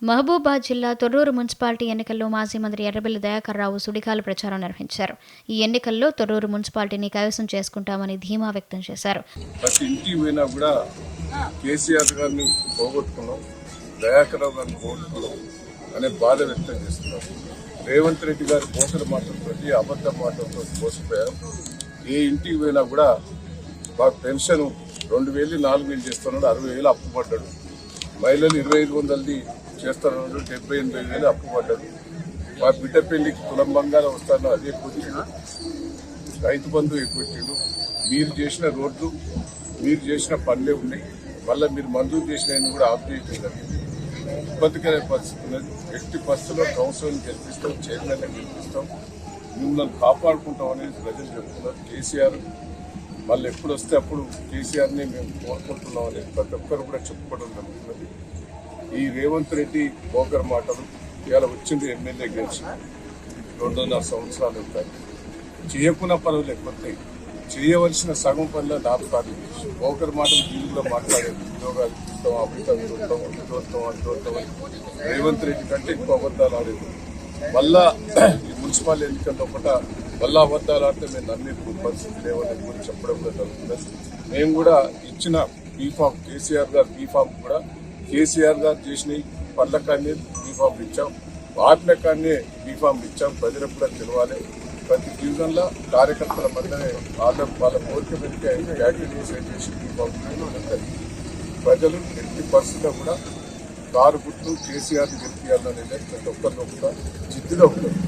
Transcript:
మహబూబాబాద్ జిల్లా తొర్రూరు మున్సిపాలిటీ ఎన్నికల్లో మాజీ మంత్రి ఎర్రబెల్లి దయాకర్ రావు సుడిగాలి ప్రచారం నిర్వహించారు. ఈ ఎన్నికల్లో తొర్రూరు మున్సిపాలిటీని కైవసం చేసుకుంటామని ధీమా వ్యక్తం చేశారు. ప్రతి ఇంటికి పోయినా కూడా కేసీఆర్ గారిని పోగొట్టుకున్నాం, దయాకర్ రావు గారిని పోగొట్టుకున్నాం అనే బాధ వ్యక్తం చేస్తున్నారు. రేవంత్ రెడ్డి గారి మోసల మాటలతో, అబద్ధ మాటలతో మోసపోయారు. ఏ ఇంటికి పోయినా కూడా మాకు పెన్షన్ 2,000 4,000 చేస్తున్నాడు, 60,000 అప్పు పడ్డాడు. మహిళలు 2,500 చేస్తున్నాడు, 70,000 అప్పు పడ్డాడు. మా బిడ్డ పెళ్లికి తులం బంగారం వస్తాను, అదే కొట్టిండు. రైతు బంధు ఎక్కువ. మీరు చేసిన రోడ్లు, మీరు చేసిన పనులే ఉన్నాయి. మళ్ళీ మీరు మంజూరు చేసిన కూడా ఆఫ్ చేయడం జరిగింది. ఇబ్బందికర పరిస్థితి ఉన్నది. ఎట్టి పరిస్థితుల్లో కౌన్సిల్ని గెలిపిస్తాం, చైర్మన్ గెలిపిస్తాం, మిమ్మల్ని కాపాడుకుంటాం అనేది ప్రజలు చెప్తున్నారు. కేసీఆర్ మళ్ళీ ఎప్పుడు వస్తే అప్పుడు కేసీఆర్ని మేము కోరుకుంటున్నాం అనేది ప్రతి ఒక్కరు కూడా చెప్పుకోవడం జరుగుతున్నది. ఈ రేవంత్ రెడ్డి బోకర్ మాటలు ఇవాళ వచ్చింది ఎమ్మెల్యే గెలిచి 2.5 సంవత్సరాలు అవుతాయి. చేయకున్న పనులు ఎక్కువతాయి, చేయవలసిన సగం పనులు 4 సార్లు చేసి బోకర్ మాటలు దీనిలో మాట్లాడేది. ఉద్యోగాలు ఇస్తాం, అభివృద్ధి చూస్తాం, అది రేవంత్ రెడ్డి కంటే ఎక్కువ అబద్ధాలు ఆడేది. మళ్ళా ఈ మున్సిపల్ ఎన్నికల్లో కూడా మళ్ళా అబద్ధాలు ఆడితే మేము నమ్మే పరిస్థితి లేవని కూడా చెప్పడం కూడా జరుగుతుంది. మేము కూడా ఇచ్చిన బీఫామ్, కేసీఆర్ గారు బీఫామ్ కూడా కేసీఆర్ గారు చేసిన పనుల కానీ బీఫామ్ ఇచ్చాం, వాటిల కానీ బీఫామ్ ఇచ్చాం. ప్రజలకు కూడా తెలవాలి. ప్రతి డివిజన్లో కార్యకర్తల మధ్యనే వాళ్ళ కోరిక పెరిగే యాక్టివిటీస్ చేసి బీఫామ్ ప్రజలు ఎట్టి పరిస్థితుల్లో కూడా కారు గుర్తు కేసీఆర్ని గెలిపించాలనేది ప్రతి ఒక్కరిలో కూడా జిద్దులో ఉంటుంది.